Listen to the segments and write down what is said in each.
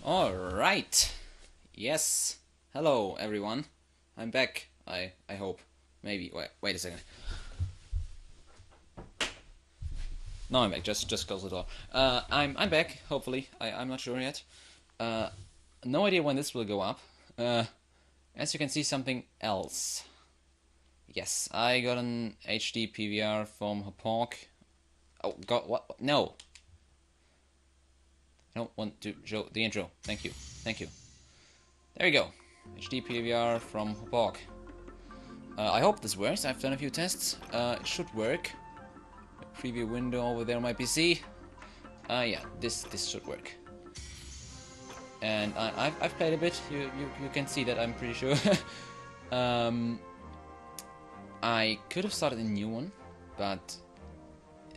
Alright. Yes. Hello, everyone. I'm back. I hope. Maybe. Wait a second. No, I'm back. Just close the door. I'm back, hopefully. I'm not sure yet. No idea when this will go up. As you can see, something else. Yes, I got an HD PVR from Hauppauge. Oh, God, what? No. I don't want to show the intro. Thank you. Thank you. There you go. HD PVR from Hauppauge. I hope this works. I've done a few tests. It should work. A preview window over there on my PC. Yeah, this should work. And I've played a bit. You can see that, I'm pretty sure. I could have started a new one, but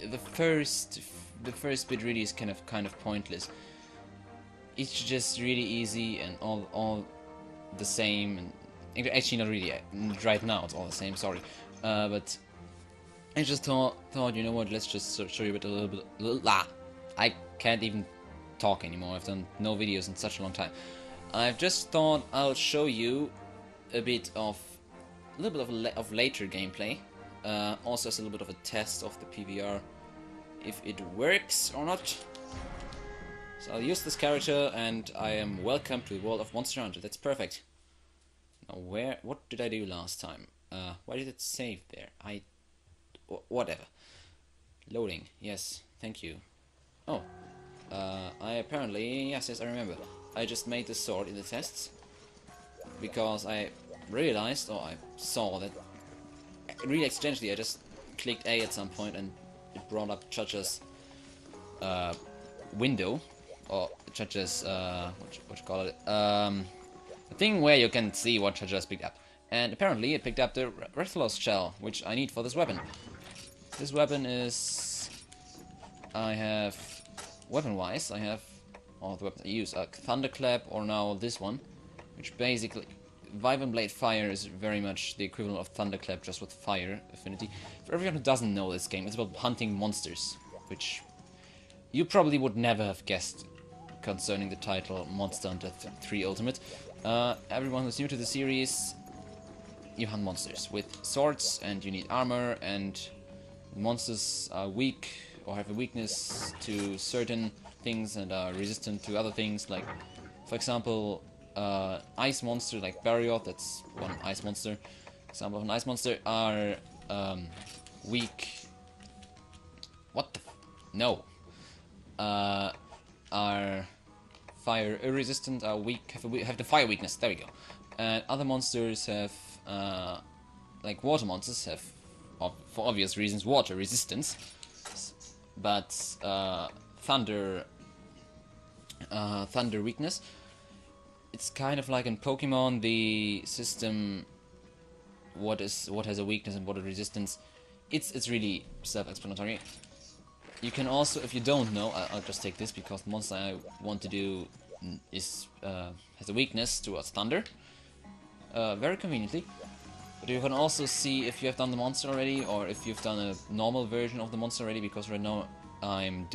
the first bit really is kind of pointless. It's just really easy and all the same, and actually not really. Right now it's all the same. Sorry, but I just thought you know what? Let's just show you a little bit. I can't even talk anymore. I've done no videos in such a long time. I've just thought I'll show you a little bit of later gameplay. Also as a little bit of a test of the PVR, if it works or not. So I'll use this character, and I am welcome to the world of Monster Hunter. That's perfect. Now what did I do last time? Why did it save there? Whatever. Loading, yes, thank you. Oh, I apparently, yes, I remember. I just made the sword in the tests, because I realized, or I saw that, really accidentally, I just clicked A at some point, and it brought up Chacha's window, or Chacha's, what you call it, the thing where you can see what Chacha's picked up. And apparently it picked up the Rathian shell, which I need for this weapon. This weapon is... weapon-wise, I have all the weapons I use. Thunderclap, or now this one, which basically... Vibrant Blade Fire is very much the equivalent of Thunderclap, just with fire affinity. For everyone who doesn't know this game, it's about hunting monsters, which you probably would never have guessed concerning the title Monster Hunter 3 Ultimate. Everyone who's new to the series, you hunt monsters with swords, and you need armor, and monsters are weak, or have a weakness to certain things, and are resistant to other things, like, for example, ice monster like Balothar, that's one ice monster. Example of an ice monster are weak. What the? No. Are fire resistant. Are weak. Have the fire weakness. There we go. And other monsters have, like water monsters have, for obvious reasons, water resistance. But thunder weakness. It's kind of like in Pokemon, the system, what has a weakness and what a resistance. It's really self-explanatory. You can also, if you don't know, I'll just take this because the monster I want to do is has a weakness towards thunder, very conveniently. But you can also see if you have done the monster already, or if you've done a normal version of the monster already, because right now I'm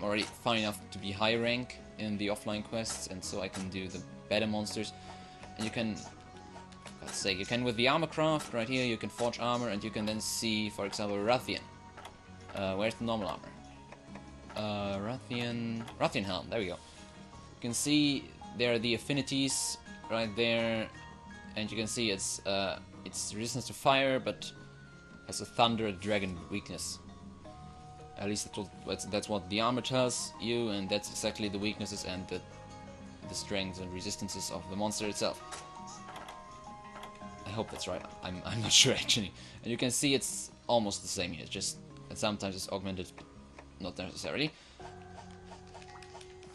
already fine enough to be high rank in the offline quests, and so I can do the better monsters. And you can, let's say, you can with the armor craft right here, you can forge armor, and you can then see, for example, Rathian. Where's the normal armor? Rathian helm. There we go. You can see there are the affinities right there, and you can see it's resistance to fire, but has a thunder dragon weakness. At least that's what the armor tells you, and that's exactly the weaknesses and the strengths and resistances of the monster itself. I hope that's right. I'm not sure actually. And you can see it's almost the same here. Just and sometimes it's augmented, not necessarily.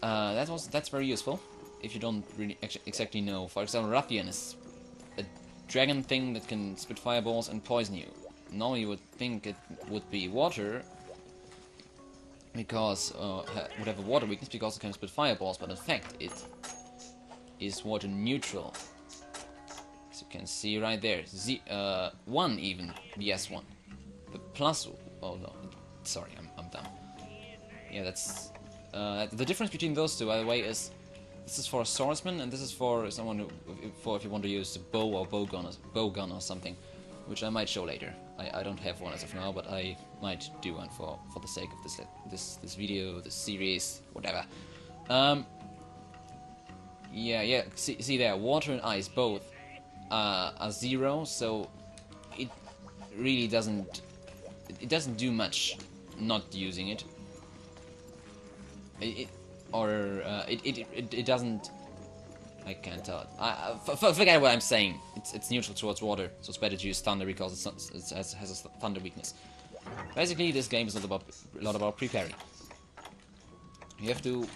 That's very useful if you don't really exactly know. For example, Rathian is a dragon thing that can spit fireballs and poison you. Normally you would think it would be water, because would have a water weakness because it can spit fireballs, but in fact it is water neutral. As you can see right there, 1 even, the S1. The plus, oh no, sorry, I'm dumb. Yeah, that's the difference between those two, by the way, is this is for a swordsman, and this is for someone who, if you want to use a bow or bow gun or something, which I might show later. I don't have one as of now, but I might do one for the sake of this video, this series, whatever. Yeah. See there, water and ice both are 0, so it really doesn't do much not using it. It doesn't. I can't tell. Forget what I'm saying. It's neutral towards water, so it's better to use thunder because it has a thunder weakness. Basically, this game is a lot about preparing. You have to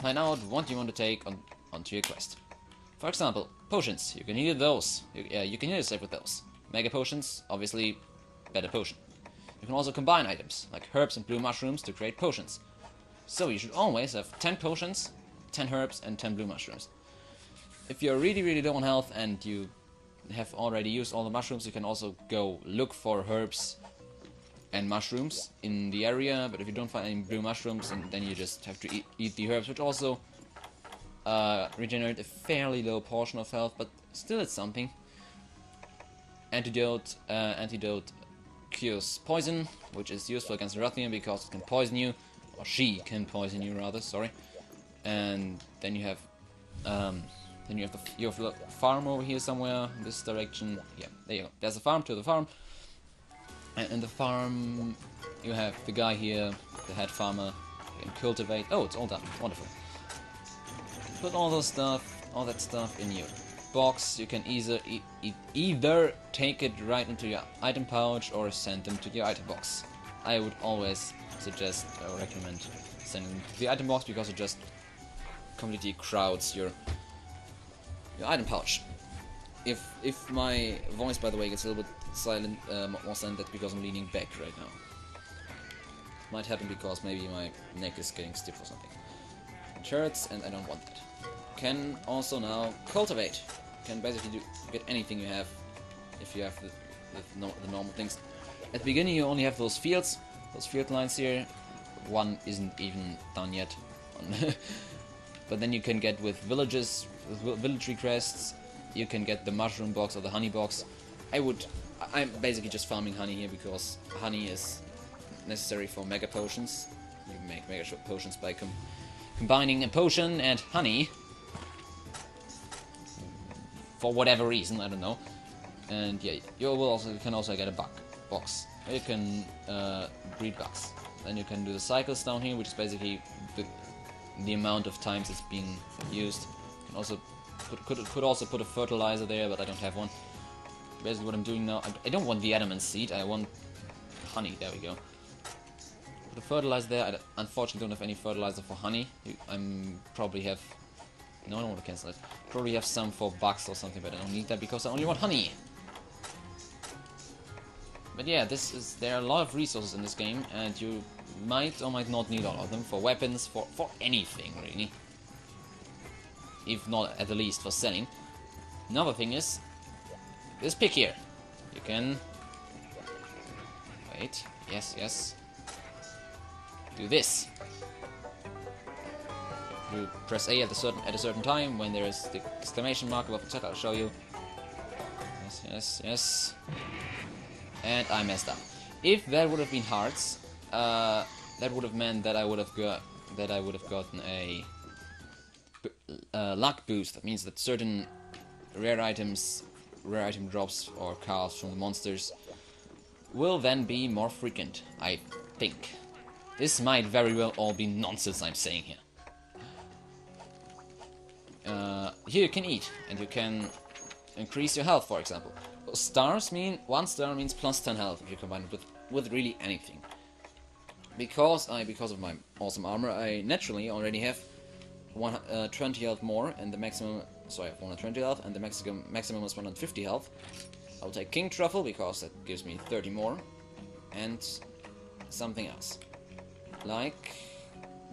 find out what you want to take onto your quest. For example, potions. You can heal those. You can heal yourself with those. Mega potions, obviously, better potion. You can also combine items like herbs and blue mushrooms to create potions. So you should always have 10 potions, 10 herbs, and 10 blue mushrooms. If you're really low on health and you have already used all the mushrooms, you can also go look for herbs and mushrooms in the area, but if you don't find any blue mushrooms, then you just have to eat the herbs, which also regenerate a fairly low portion of health, but still it's something. Antidote cures poison, which is useful against Rathian because it can poison you, or she can poison you rather, sorry. And then you have the farm over here somewhere in this direction. Yeah, there you go. There's a farm to the farm. And in the farm you have the guy here, the head farmer. You can cultivate. Oh, it's all done. Wonderful. Put all that stuff in your box. You can either take it right into your item pouch or send them to your item box. I would always suggest or recommend sending them to the item box because it just completely crowds your item pouch. If my voice, by the way, gets a little bit silent, more silent, that's because I'm leaning back right now. Might happen because maybe my neck is getting stiff or something. It hurts, and I don't want that. Can also now cultivate. Can basically get anything you have if you have the normal things. At the beginning, you only have those field lines here. One isn't even done yet. But then you can get with villages, with village crests, you can get the mushroom box or the honey box. I'm basically just farming honey here because honey is necessary for mega potions. You can make mega potions by combining a potion and honey. For whatever reason, I don't know. And yeah, you can also get a bug box. You can breed bugs. Then you can do the cycles down here, which is basically the amount of times it's being used. You can also could also put a fertilizer there, but I don't have one. Basically, what I'm doing now, I don't want the adamant seed. I want honey. There we go. Put a fertilizer there. I unfortunately don't have any fertilizer for honey. I'm probably have. No, I don't want to cancel it. Probably have some for bugs or something, but I don't need that because I only want honey. But yeah, there are a lot of resources in this game, and you might or might not need all of them for weapons, for anything really. If not at the least for selling. Another thing is this pick here. You can wait. Yes. Do this. You press A at a certain time when there is the exclamation mark above the chat. I'll show you. Yes. And I messed up. If that would have been hearts, that would have meant that I would have gotten a luck boost. That means that certain rare item drops or cards from the monsters will then be more frequent, I think. This might very well all be nonsense I'm saying here. Here you can eat, and you can increase your health, for example. Stars mean 1 star means plus 10 health if you combine it with really anything. Because of my awesome armor, I naturally already have 20 health more, and the maximum. So I have 120 health, and the maximum is 150 health. I'll take King Truffle because that gives me 30 more, and something else, like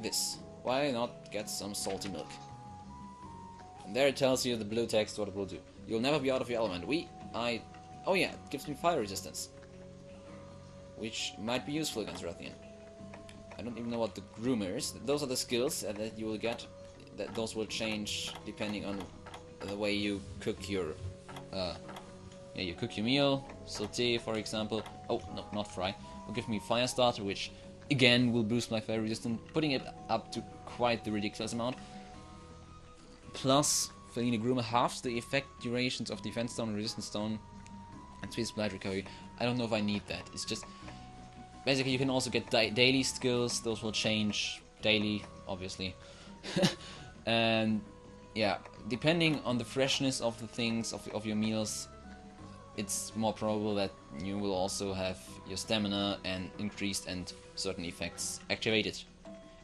this. Why not get some salty milk? And there it tells you the blue text what it will do. You'll never be out of your element. Oh yeah, it gives me fire resistance, which might be useful against Rathian. I don't even know what the groomer is. Those are the skills that you will get that those will change depending on the way you cook your you cook your meal. Sauté, for example. Oh, no, not fry. Will give me fire starter, which again will boost my fire resistance, putting it up to quite the ridiculous amount. Plus, Felina Groomer halves the effect durations of defense stone and resistance stone and Swiss Blight recovery. I don't know if I need that. It's just basically you can also get daily skills. Those will change daily, obviously. And yeah, depending on the freshness of the things of your meals, it's more probable that you will also have your stamina and increased and certain effects activated.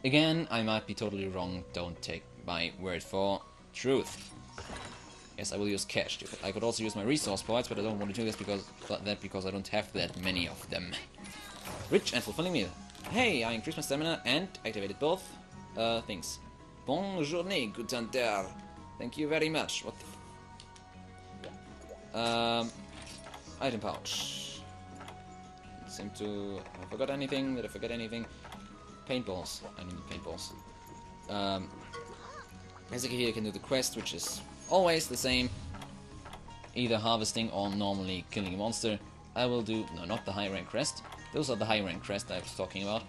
Again, I might be totally wrong. Don't take my word for truth. Yes, I will use cash. I could also use my resource points, but I don't want to do this because I don't have that many of them. Rich and fulfilling meal. Hey, I increased my stamina and activated both things. Bonne journée, good hunter. Thank you very much. What the item pouch. Seem to have forgot anything. Did I forget anything? Paintballs. I need paintballs. Basically here you can do the quest, which is always the same. Either harvesting or normally killing a monster. I will do, no, not the high rank quest. Those are the high rank quests I was talking of.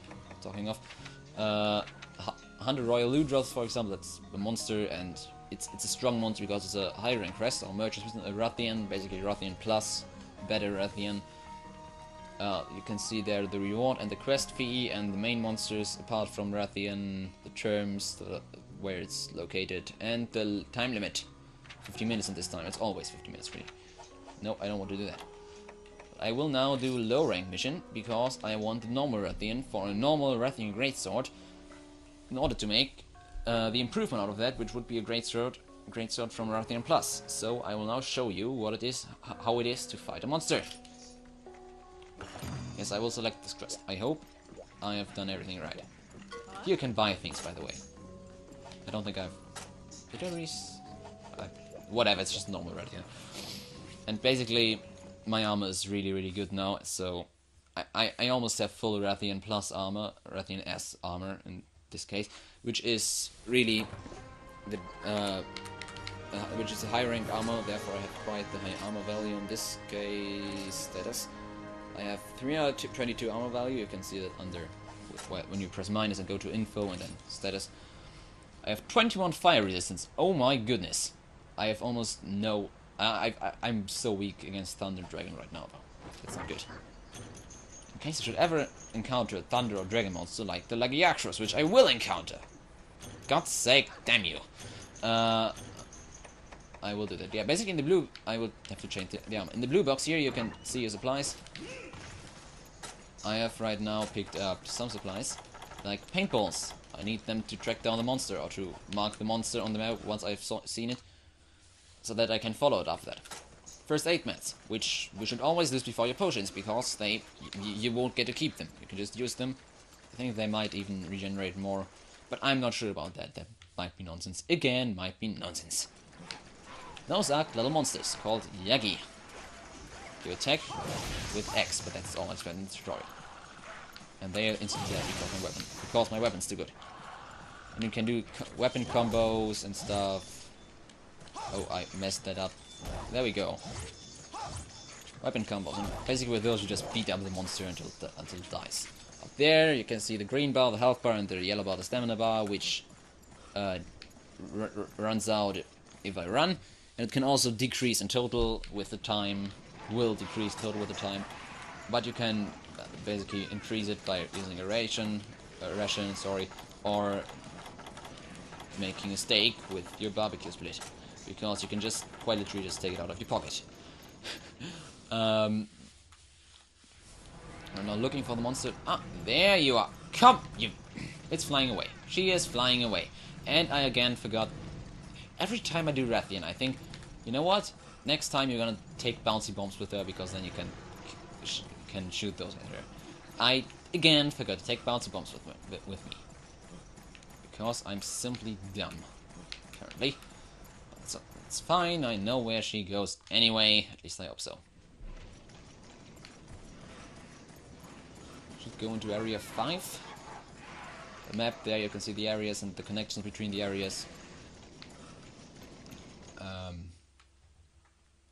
100 Royal Ludroths, for example, that's a monster, and it's a strong monster because it's a high rank quest, or merges with a Rathian, basically Rathian plus, better Rathian. You can see there the reward and the quest fee and the main monsters, apart from Rathian, the terms, where it's located, and the time limit. 50 minutes in this time, it's always 50 minutes really. No, I don't want to do that. I will now do low rank mission, because I want the normal Rathian for a normal Rathian greatsword, in order to make the improvement out of that, which would be a greatsword from Rathian Plus. So I will now show you what it is, how it is to fight a monster. Yes, I will select this quest. I hope I have done everything right. You can buy things, by the way. I don't think I've... Did I whatever, it's just normal Rathian. And basically, my armor is really good now, so I almost have full Rathian Plus armor, Rathian S armor in this case, which is really the which is a high rank armor, therefore I have quite the high armor value in this case. Status. I have 322 armor value, you can see that under when you press minus and go to info and then status. I have 21 fire resistance, oh my goodness. I have almost no... I'm so weak against Thunder Dragon right now, though. That's not good. In case I should ever encounter a Thunder or Dragon monster like the Lagiacros, which I will encounter. God's sake, damn you. I will do that. Yeah, basically in the blue... I will have to change the armor. In the blue box here you can see your supplies. I have right now picked up some supplies, like paintballs. I need them to track down the monster, or to mark the monster on the map once I've seen it, so that I can follow it after that. First aid mats, which we should always use before your potions, because you won't get to keep them. You can just use them. I think they might even regenerate more, but I'm not sure about that. That might be nonsense. Again, might be nonsense. Those are little monsters called Yagi. You attack with X, but that's all I spend in destroy. And they are instantly dead because my weapon's too good. And you can do weapon combos and stuff. Oh, I messed that up. There we go. Weapon combos. And basically with those you just beat up the monster until it dies. Up there you can see the green bar, the health bar, and the yellow bar, the stamina bar, which runs out if I run. And it can also decrease in total with the time. Will decrease total with the time. But you can basically increase it by using a ration, or making a steak with your barbecue split, because you can just quite literally just take it out of your pocket. I'm now looking for the monster. Ah, there you are. Come, you. It's flying away. She is flying away, and I again forgot. Every time I do Rathian, I think, you know what? Next time you're gonna take bouncy bombs with her, because then you can shoot those at her. I again forgot to take bouncy bombs with me, because I'm simply dumb currently. So it's fine. I know where she goes anyway. At least I hope so. Should go into area 5. The map there, you can see the areas and the connections between the areas.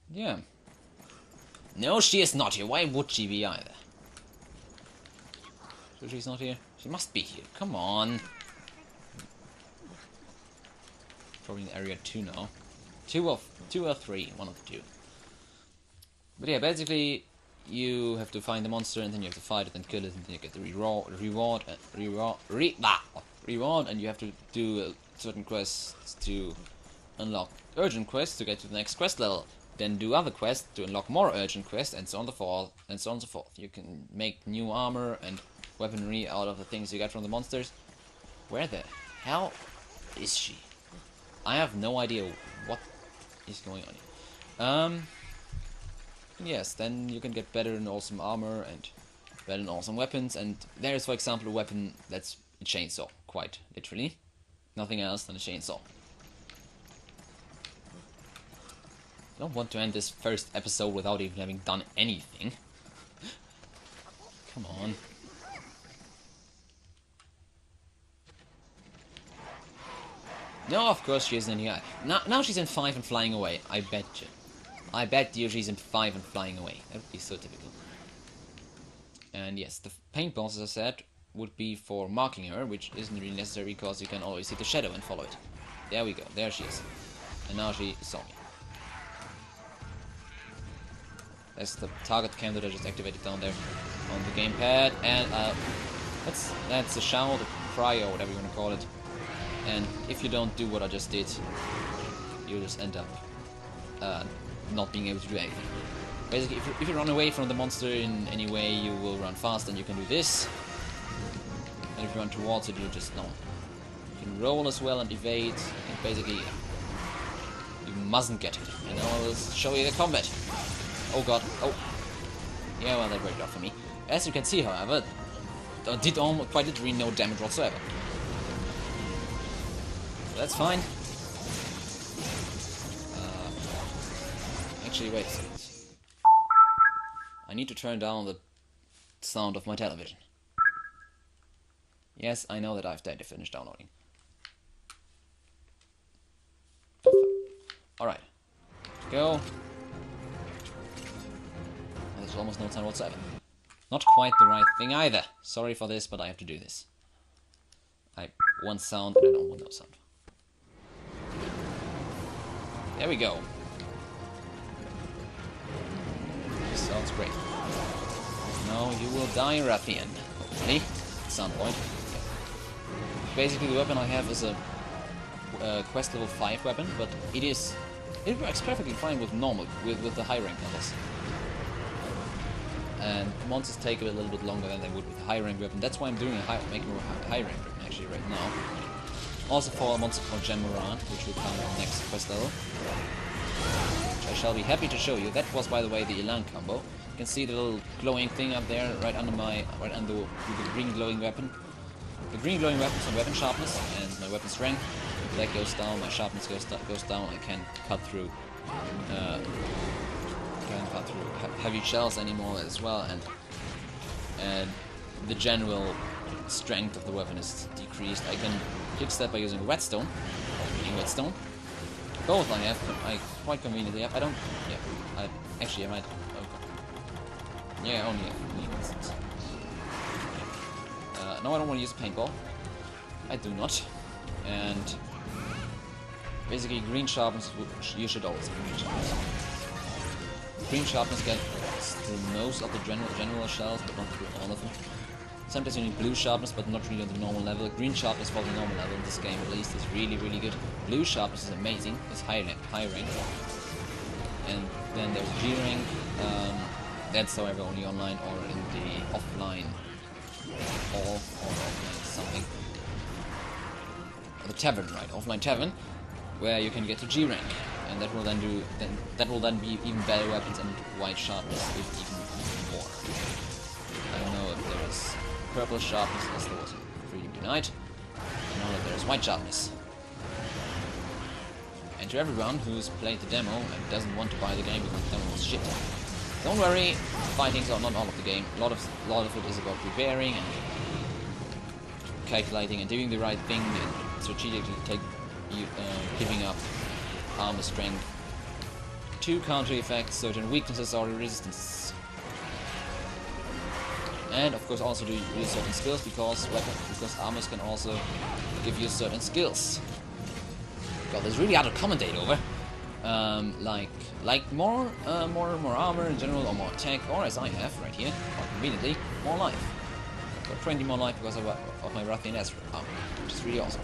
Yeah. No, she is not here. Why would she be either? So she's not here? She must be here. Come on. Probably in area 2 now. 2 or 3, one of the two. But yeah, basically you have to find the monster and then you have to fight it and kill it and then you get the reward, and you have to do certain quests to unlock urgent quests to get to the next quest level. Then do other quests to unlock more urgent quests, and so on and so forth. You can make new armor and weaponry out of the things you get from the monsters. Where the hell is she? I have no idea what is going on here. Yes, then you can get better and awesome armor and better and awesome weapons. And there is, for example, a weapon that's a chainsaw, quite literally. Nothing else than a chainsaw. I don't want to end this first episode without even having done anything. Come on. No, of course she isn't in here. Now she's in 5 and flying away. I bet you. I bet you she's in 5 and flying away. That would be so typical. And yes, the paintballs, as I said, would be for marking her, which isn't really necessary because you can always see the shadow and follow it. There we go. There she is. And now she saw me. There's the target cam that I just activated down there on the gamepad, and that's a shout, a cry, or whatever you want to call it. And if you don't do what I just did, you'll just end up not being able to do anything. Basically, if you run away from the monster in any way, you will run fast, and you can do this. And if you run towards it, you'll just you can roll as well and evade. And basically, you mustn't get hit. And now I'll show you the combat. Oh god, oh. Yeah, well, that worked out for me. As you can see, however, I did almost quite literally no damage whatsoever. So that's fine. Actually, wait a second. I need to turn down the sound of my television. Yes, I know that I've finished downloading. Alright. Go. There's almost no sound whatsoever. Not quite the right thing either. Sorry for this, but I have to do this. I want sound, but I don't want no sound. There we go. This sounds great. Now you will die, Rathian. Hopefully, at some point. Basically, the weapon I have is a quest level 5 weapon, but it works perfectly fine with with the high rank levels. And monsters take a little bit longer than they would with a high rank weapon. That's why I'm doing making a high rank weapon actually right now. Also for a monster called Gemoran, which will come on the next quest level, which I shall be happy to show you. That was, by the way, the Elan combo. You can see the little glowing thing up there, right under the green glowing weapon. The green glowing weapon is my weapon sharpness and my weapon strength. If that goes down, my sharpness goes down. I can't cut through. Can't cut through heavy shells anymore as well, and the general strength of the weapon is decreased. I can fix that by using whetstone. Whetstone. Both I have. I quite conveniently have. I don't. Yeah. I might. Oh, yeah, only whetstones. No, I don't want to use a paintball. I do not. And basically, green sharpness. You should always have green sharpness. Green sharpness gets through most of the general shells, but not through all of them. Sometimes you need blue sharpness, but not really on the normal level. Green sharpness for the normal level in this game, at least, is really, really good. Blue sharpness is amazing. It's high rank. And then there's G rank. That's, however, only online or in the offline hall or offline something. Or the tavern, right? Offline tavern, where you can get to G rank. And that will then be even better weapons and white sharpness with even more. I don't know if there is purple sharpness as there was in Freedom Unite. I know that there is white sharpness. And to everyone who's played the demo and doesn't want to buy the game because the demo was shit, don't worry, fighting's not all of the game. A lot of it is about preparing and calculating and doing the right thing and strategically giving up armor strength to counter effect certain weaknesses or resistances. And of course also do use certain skills because armors can also give you certain skills. God, there's really hard to commentate over. Like more armor in general, or more attack, or as I have right here, quite conveniently, more life. Got 20 more life because of my Rathian armor, which is really awesome.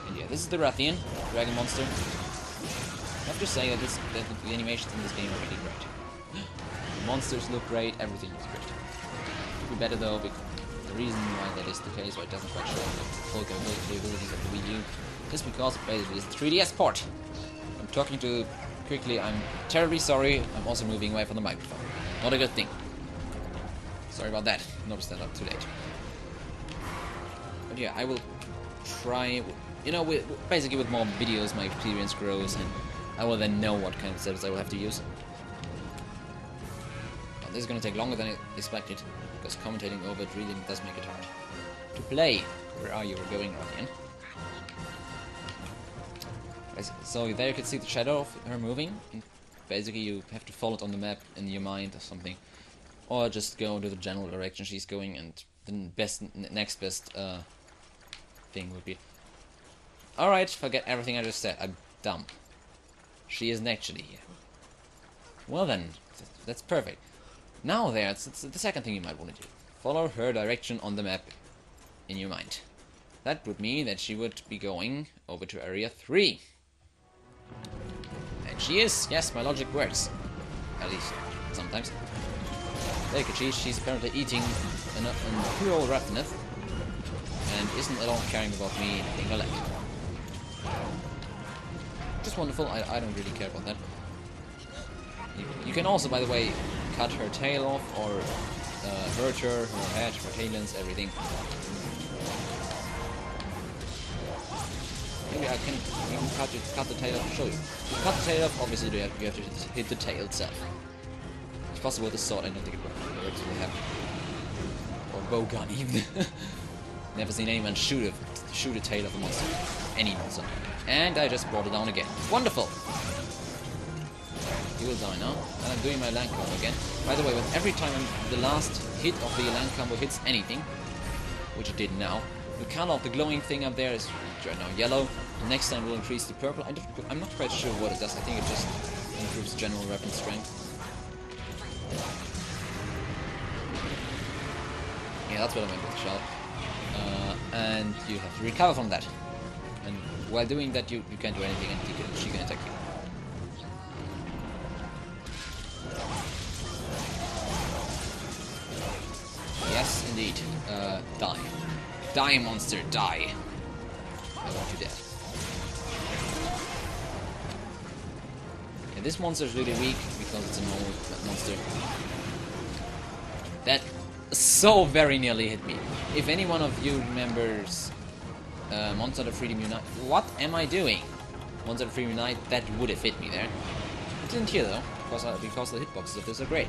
And yeah, this is the Rathian dragon monster. I have to say that the animations in this game are really great. The monsters look great, everything looks great. Could be better though, because the reason why that is the case, why it doesn't quite show the full capabilities of the Wii U, is because it basically is a 3DS port. I'm talking too quickly, I'm terribly sorry, I'm also moving away from the microphone. Not a good thing. Sorry about that, noticed that up too late. But yeah, I will try, you know, basically with more videos my experience grows, and I will then know what kind of setups I will have to use. But this is going to take longer than I expected, because commentating over it really does make it hard to play. Where are you? We're going Rathian. So there you can see the shadow of her moving. And basically you have to follow it on the map in your mind or something. Or just go to the general direction she's going, and the next best thing would be... Alright, forget everything I just said. I'm dumb. She isn't actually here. Well then, that's perfect. Now it's the second thing you might want to do. Follow her direction on the map in your mind. That would mean that she would be going over to Area 3. And she is. Yes, my logic works. At least, sometimes. There you can see she's apparently eating a pure old Rathian and isn't at all caring about me being a leg. Just wonderful, I don't really care about that. You can also, by the way, cut her tail off, or hurt her head, her tailends, everything. Maybe I can even cut the tail off and show you. To cut the tail off, obviously you have to hit the tail itself. It's possible with the sword, I don't think it works really happen. Or bow gun even. Never seen anyone shoot a tail of a monster. Any monster. And I just brought it down again. Wonderful! He will die now. And I'm doing my land combo again. By the way, with every time the last hit of the land combo hits anything, which it did now, the color of the glowing thing up there is right now yellow. The next time will increase the purple. I'm not quite sure what it does. I think it just improves general weapon strength. Yeah, that's what I meant with the shell. And you have to recover from that. And while doing that, you can't do anything, and she can attack you. Yes, indeed. Die. Die, monster, die. I want you dead. Yeah, this monster is really weak because it's a normal monster. That so very nearly hit me. If any one of you remembers Monster of Freedom Unite... What am I doing? Monster of Freedom Unite, that would have hit me there. It didn't here though, because the hitboxes of this are great.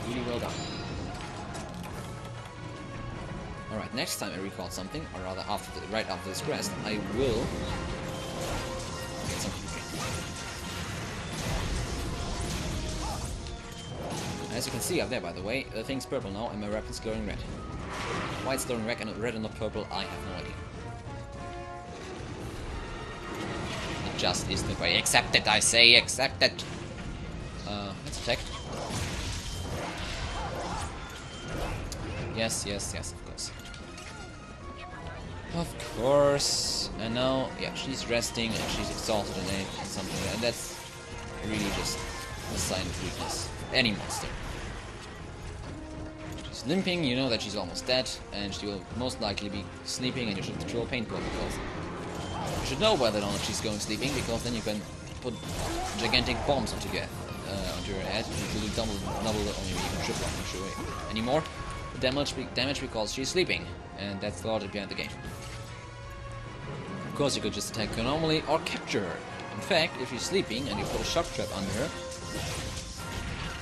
Really well done. Alright, next time I recall something, or rather right after this quest, I will get something to drink. As you can see up there, by the way, the thing's purple now, and my weapon's glowing red. Why it's glowing red and not purple, I have no idea. It just is the way. Accept it, I say, accept it! Let's attack. Yes, of course. Of course. And now, yeah, she's resting and she's exhausted and something like that. And that's really just a sign of weakness for any monster. She's limping, you know that she's almost dead, and she will most likely be sleeping, and you should throw a paintball because you should know whether or not she's going sleeping, because then you can put gigantic bombs onto her head. It will double or even triple, I'm not sure anymore. Damage because she's sleeping, and that's the logic behind the game. Of course, you could just attack her normally or capture her. In fact, if she's sleeping and you put a shock trap under her,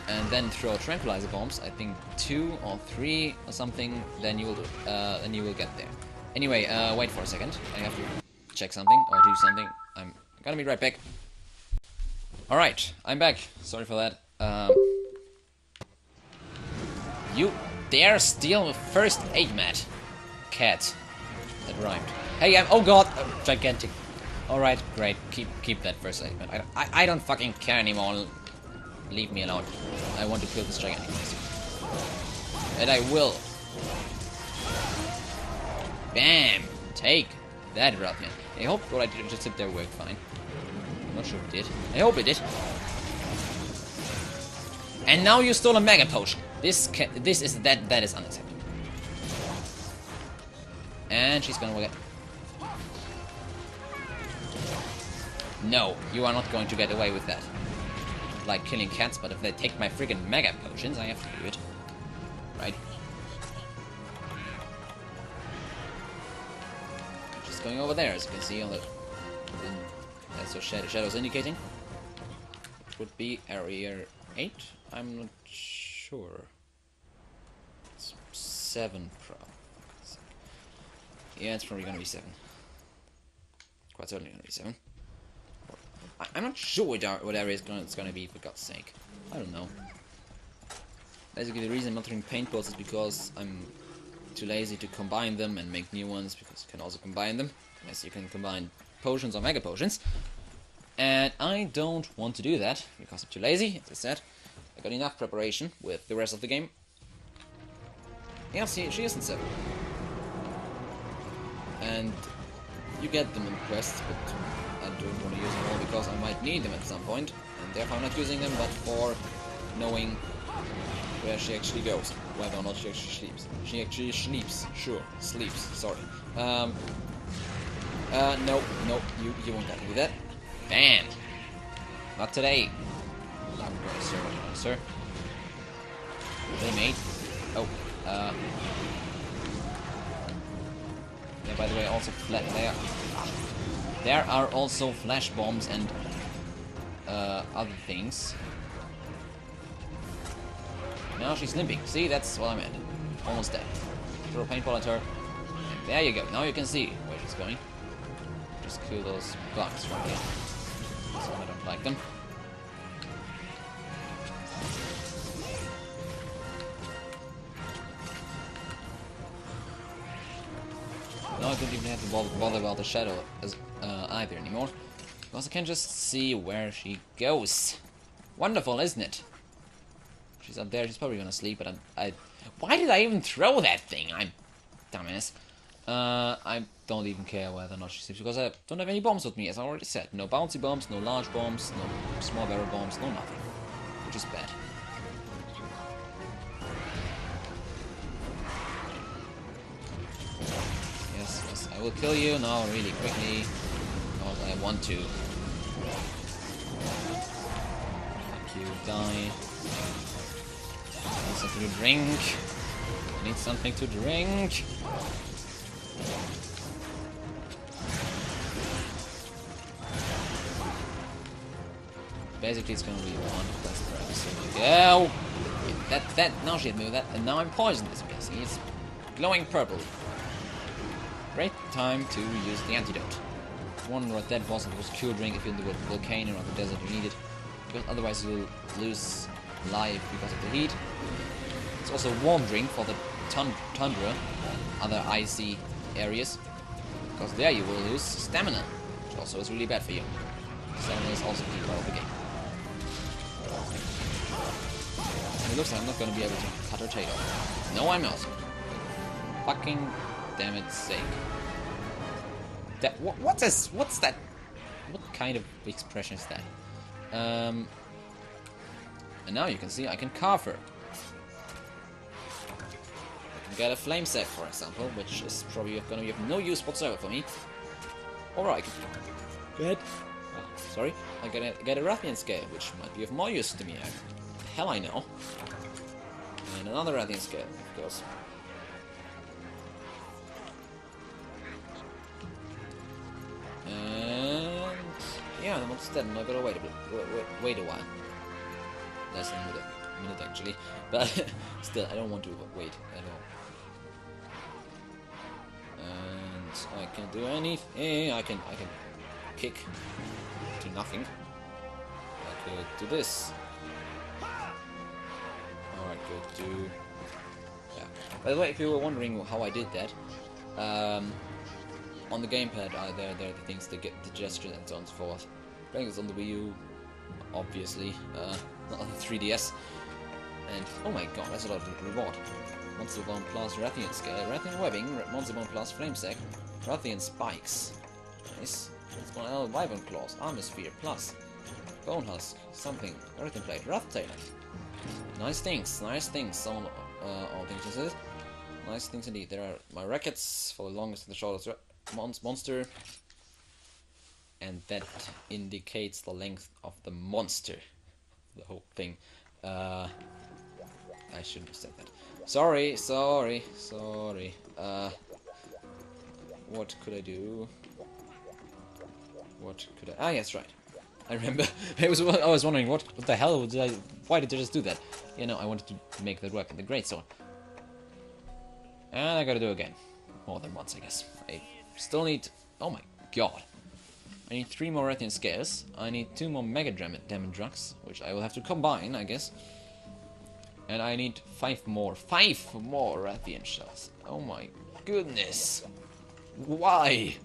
and then throw tranquilizer bombs, I think 2 or 3 or something, then you will get there. Anyway, wait for a second. I have to check something or do something. I'm Gonna be right back. Alright, I'm back. Sorry for that. You dare steal the first aid mat? Cat. That rhymed. Hey, oh god! Gigantic. Alright, great. Keep that first aid mat. I don't fucking care anymore. Leave me alone. I want to kill this gigantic beast. And I will. Bam! Take that, Rathian. I hope what I just did there worked fine. I'm not sure it did. I hope it did. And now you stole a mega potion. That is unacceptable. And she's gonna get. No, you are not going to get away with that. Like killing cats, but if they take my friggin' mega potions, I have to do it. Right? Just going over there, as you can see on the that's what shadows indicating. It would be area 8. I'm not sure. It's 7 probably. Yeah, it's probably gonna be 7. Quite certainly gonna be 7. I'm not sure what area it's gonna be, for God's sake. I don't know. Basically, the reason I'm not doing paintballs is because I'm too lazy to combine them and make new ones, because you can also combine them. Yes, you can combine potions or mega potions. And I don't want to do that, because I'm too lazy, as I said. I got enough preparation with the rest of the game. Yeah, see, she isn't 7. And you get them in quests, but I don't want to use them all because I might need them at some point, and therefore I'm not using them, but for knowing where she actually goes, whether or not she actually sleeps. She actually sleeps, sure, sleeps, sorry. No, you won't get to do that. Bam! Not today. I'm going, sir, sir. Really, mate? Oh, yeah, by the way, also there are also flash bombs and other things. Now she's limping. See, that's what I meant. Almost dead. Throw a paintball at her. And there you go. Now you can see where she's going. Just kill those bugs right there. So I don't like them. Now I don't even have to bother about the shadow either anymore, because I can just see where she goes. Wonderful, isn't it? She's up there. She's probably gonna sleep, but why did I even throw that thing? I'm dumbass. I don't even care whether or not she sleeps, because I don't have any bombs with me, as I already said. No bouncy bombs, no large bombs, no small barrel bombs, no nothing, which is bad. Yes, I will kill you now really quickly, because I want to. Fuck you, die. Need something to drink. Need something to drink. Basically, it's gonna be one quest per episode. Go! That now she had moved that, and now I'm poisoned. As you can see, it's glowing purple. Great time to use the antidote. Wonder what that was. It was cure drink if you're in the volcano or the desert you need it, because otherwise you'll lose life because of the heat. It's also a warm drink for the tundra, other icy areas, because there you will lose stamina, which also is really bad for you. Stamina is also a key part of the game. And it looks like I'm not going to be able to cut her tail off. No, I'm not. Fucking damn it sake. That, what's this? What's that? What kind of expression is that? And now you can see I can carve her. I can get a flame sack, for example, which is probably going to be of no use whatsoever for me. Or I can get, sorry, I get a Rathian scale, which might be of more use to me. Hell, I know. And another Rathian scale, of course. And yeah, I'm almost dead, and I've got to wait a while. Less than a minute actually, but still, I don't want to wait at all. And I can do anything. I can kick do nothing. I could do this. Or I could do... Yeah. By the way, if you were wondering how I did that, on the gamepad there are the things that get the gestures and so on and so forth. Playing this on the Wii U, obviously, not on the 3DS. And, oh my god, that's a lot of reward. Monster Bomb plus Rathian Scale, Rathian Webbing, Monster Bomb plus Flame Sack, Rathian Spikes. Nice. Let's go on Wyvern Claws, Armor Sphere plus Bone Husk, something, Earthen Plate, Rathtailer. Nice things, all things this is. Nice things indeed. There are my rackets for the longest and the shortest monster. And that indicates the length of the monster. The whole thing. I shouldn't have said that. Sorry. What could I do? What could I... Ah, yes, right. I remember. I was wondering what the hell did I... Why did I just do that? You know, I wanted to make that work in the Greatsword. And I gotta do it again. More than once, I guess. I still need... Oh my god. I need 3 more Rathian Scales. I need 2 more Mega Demon Drugs, which I will have to combine, I guess. And I need 5 more. 5 more Rathian Shells. Oh my goodness. Why?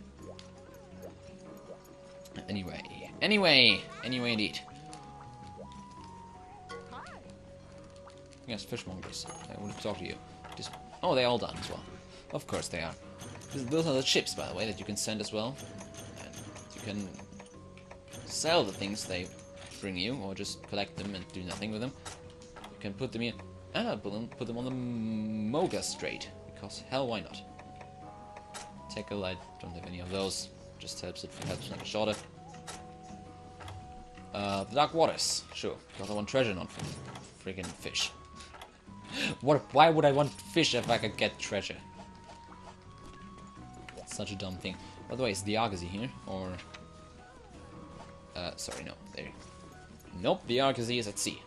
Anyway indeed. Yes, fishmongers. I want to talk to you. Just... Oh, they're all done as well. Of course they are. Those are the chips, by the way, that you can send as well. And you can sell the things they bring you, or just collect them and do nothing with them. You can put them in, and I'll put them on the Moga Strait, because hell, why not? Tackle, I don't have any of those. Just helps make it shorter. The Dark Waters, sure, because I want treasure, not friggin' fish. Why would I want fish if I could get treasure? Such a dumb thing. By the way, is the Argosy here? Or... sorry, no. There. Nope, the Argosy is at sea.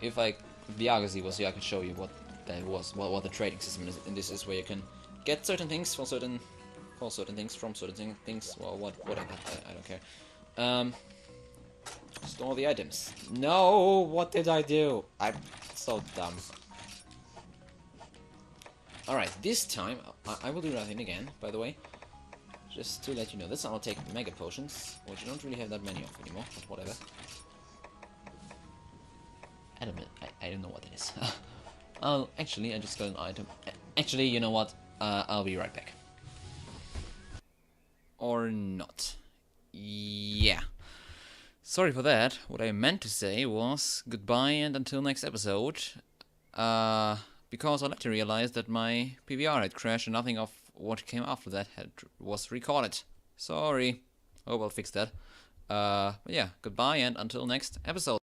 If the Argosy was here, I could show you what that was, what the trading system is. And this is where you can get certain things for certain things from certain things. Well, whatever. I don't care. Store the items. No, what did I do? I'm so dumb. Alright, this time I will do nothing again, by the way. Just to let you know, this time I'll take Mega Potions, which I don't really have that many of anymore, but whatever. I don't know what it is. Actually, I just got an item. Actually, you know what? I'll be right back. Or not. Yeah. Sorry for that. What I meant to say was goodbye and until next episode. Because I later realized that my PVR had crashed and nothing of what came after that was recorded. Sorry. Hope I'll fix that. But yeah, goodbye and until next episode.